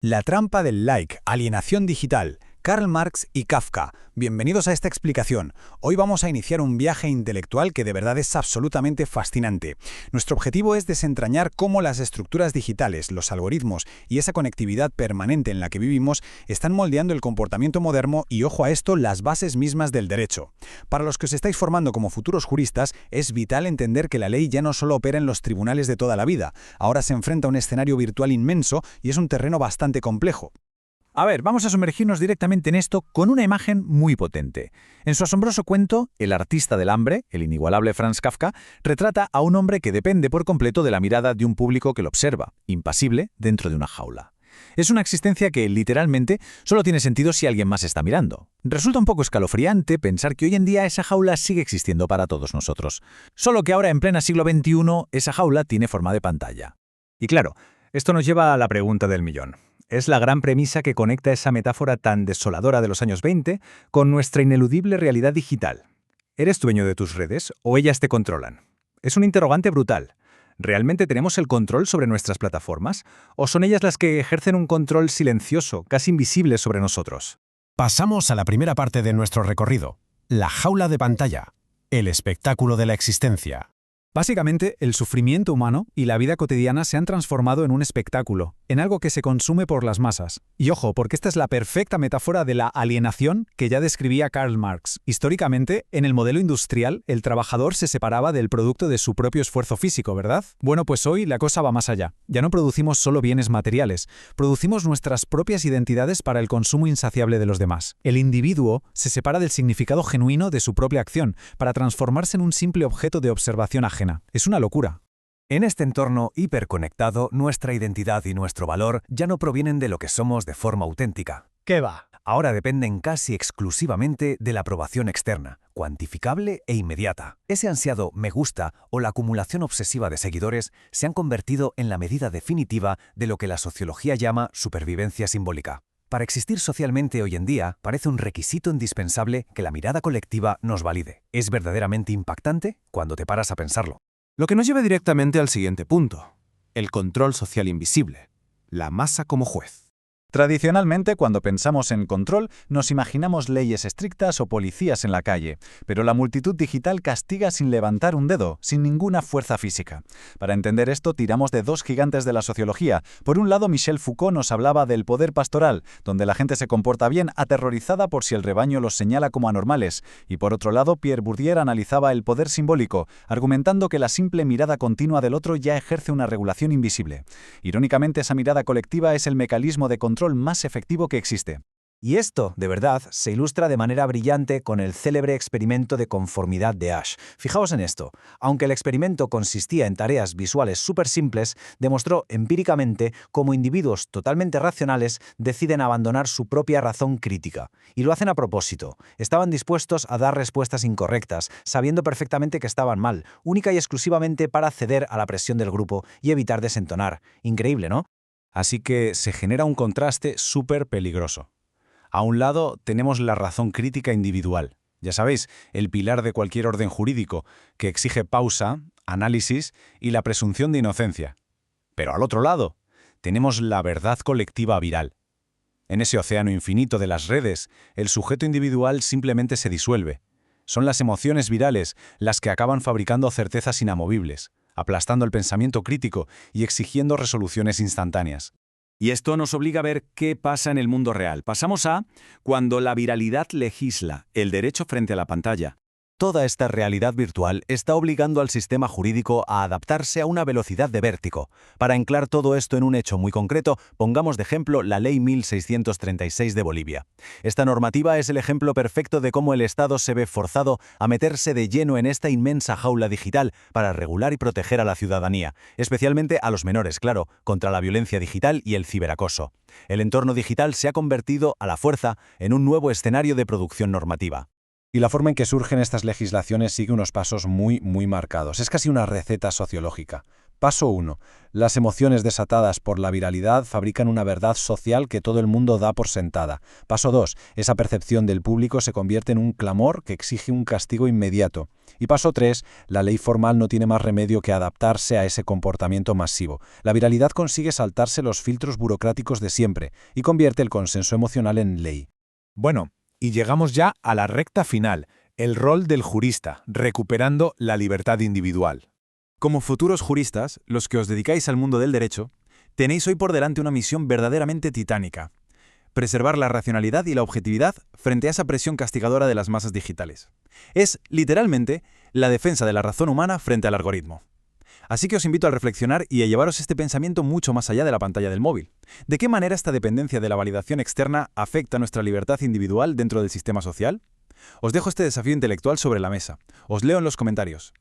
La trampa del like, alienación digital, Karl Marx y Kafka. Bienvenidos a esta explicación. Hoy vamos a iniciar un viaje intelectual que de verdad es absolutamente fascinante. Nuestro objetivo es desentrañar cómo las estructuras digitales, los algoritmos y esa conectividad permanente en la que vivimos están moldeando el comportamiento moderno y, ojo a esto, las bases mismas del derecho. Para los que os estáis formando como futuros juristas, es vital entender que la ley ya no solo opera en los tribunales de toda la vida, ahora se enfrenta a un escenario virtual inmenso y es un terreno bastante complejo. A ver, vamos a sumergirnos directamente en esto con una imagen muy potente. En su asombroso cuento, El artista del hambre, el inigualable Franz Kafka, retrata a un hombre que depende por completo de la mirada de un público que lo observa, impasible, dentro de una jaula. Es una existencia que, literalmente, solo tiene sentido si alguien más está mirando. Resulta un poco escalofriante pensar que hoy en día esa jaula sigue existiendo para todos nosotros. Solo que ahora, en pleno siglo XXI, esa jaula tiene forma de pantalla. Y claro, esto nos lleva a la pregunta del millón. Es la gran premisa que conecta esa metáfora tan desoladora de los años 20 con nuestra ineludible realidad digital. ¿Eres dueño de tus redes o ellas te controlan? Es un interrogante brutal. ¿Realmente tenemos el control sobre nuestras plataformas? ¿O son ellas las que ejercen un control silencioso, casi invisible sobre nosotros? Pasamos a la primera parte de nuestro recorrido, la jaula de pantalla, el espectáculo de la existencia. Básicamente, el sufrimiento humano y la vida cotidiana se han transformado en un espectáculo, en algo que se consume por las masas. Y ojo, porque esta es la perfecta metáfora de la alienación que ya describía Karl Marx. Históricamente, en el modelo industrial, el trabajador se separaba del producto de su propio esfuerzo físico, ¿verdad? Bueno, pues hoy la cosa va más allá. Ya no producimos solo bienes materiales, producimos nuestras propias identidades para el consumo insaciable de los demás. El individuo se separa del significado genuino de su propia acción, para transformarse en un simple objeto de observación ajena. Es una locura. En este entorno hiperconectado, nuestra identidad y nuestro valor ya no provienen de lo que somos de forma auténtica. ¿Qué va? Ahora dependen casi exclusivamente de la aprobación externa, cuantificable e inmediata. Ese ansiado me gusta o la acumulación obsesiva de seguidores se han convertido en la medida definitiva de lo que la sociología llama supervivencia simbólica. Para existir socialmente hoy en día, parece un requisito indispensable que la mirada colectiva nos valide. Es verdaderamente impactante cuando te paras a pensarlo. Lo que nos lleva directamente al siguiente punto: el control social invisible, la masa como juez. Tradicionalmente, cuando pensamos en control, nos imaginamos leyes estrictas o policías en la calle, pero la multitud digital castiga sin levantar un dedo, sin ninguna fuerza física. Para entender esto, tiramos de dos gigantes de la sociología. Por un lado, Michel Foucault nos hablaba del poder pastoral, donde la gente se comporta bien, aterrorizada por si el rebaño los señala como anormales. Y por otro lado, Pierre Bourdieu analizaba el poder simbólico, argumentando que la simple mirada continua del otro ya ejerce una regulación invisible. Irónicamente, esa mirada colectiva es el mecanismo de control más efectivo que existe. Y esto, de verdad, se ilustra de manera brillante con el célebre experimento de conformidad de Asch. Fijaos en esto. Aunque el experimento consistía en tareas visuales súper simples, demostró empíricamente cómo individuos totalmente racionales deciden abandonar su propia razón crítica. Y lo hacen a propósito. Estaban dispuestos a dar respuestas incorrectas, sabiendo perfectamente que estaban mal, única y exclusivamente para ceder a la presión del grupo y evitar desentonar. Increíble, ¿no? Así que se genera un contraste súper peligroso. A un lado tenemos la razón crítica individual, ya sabéis, el pilar de cualquier orden jurídico, que exige pausa, análisis y la presunción de inocencia. Pero al otro lado tenemos la verdad colectiva viral. En ese océano infinito de las redes, el sujeto individual simplemente se disuelve. Son las emociones virales las que acaban fabricando certezas inamovibles, aplastando el pensamiento crítico y exigiendo resoluciones instantáneas. Y esto nos obliga a ver qué pasa en el mundo real. Pasamos a cuando la viralidad legisla el derecho frente a la pantalla. Toda esta realidad virtual está obligando al sistema jurídico a adaptarse a una velocidad de vértigo. Para anclar todo esto en un hecho muy concreto, pongamos de ejemplo la Ley 1636 de Bolivia. Esta normativa es el ejemplo perfecto de cómo el Estado se ve forzado a meterse de lleno en esta inmensa jaula digital para regular y proteger a la ciudadanía, especialmente a los menores, claro, contra la violencia digital y el ciberacoso. El entorno digital se ha convertido, a la fuerza, en un nuevo escenario de producción normativa. Y la forma en que surgen estas legislaciones sigue unos pasos muy marcados. Es casi una receta sociológica. Paso 1. Las emociones desatadas por la viralidad fabrican una verdad social que todo el mundo da por sentada. Paso 2. Esa percepción del público se convierte en un clamor que exige un castigo inmediato. Y paso 3. La ley formal no tiene más remedio que adaptarse a ese comportamiento masivo. La viralidad consigue saltarse los filtros burocráticos de siempre y convierte el consenso emocional en ley. Bueno, y llegamos ya a la recta final, el rol del jurista, recuperando la libertad individual. Como futuros juristas, los que os dedicáis al mundo del derecho, tenéis hoy por delante una misión verdaderamente titánica: preservar la racionalidad y la objetividad frente a esa presión castigadora de las masas digitales. Es, literalmente, la defensa de la razón humana frente al algoritmo. Así que os invito a reflexionar y a llevaros este pensamiento mucho más allá de la pantalla del móvil. ¿De qué manera esta dependencia de la validación externa afecta nuestra libertad individual dentro del sistema social? Os dejo este desafío intelectual sobre la mesa. Os leo en los comentarios.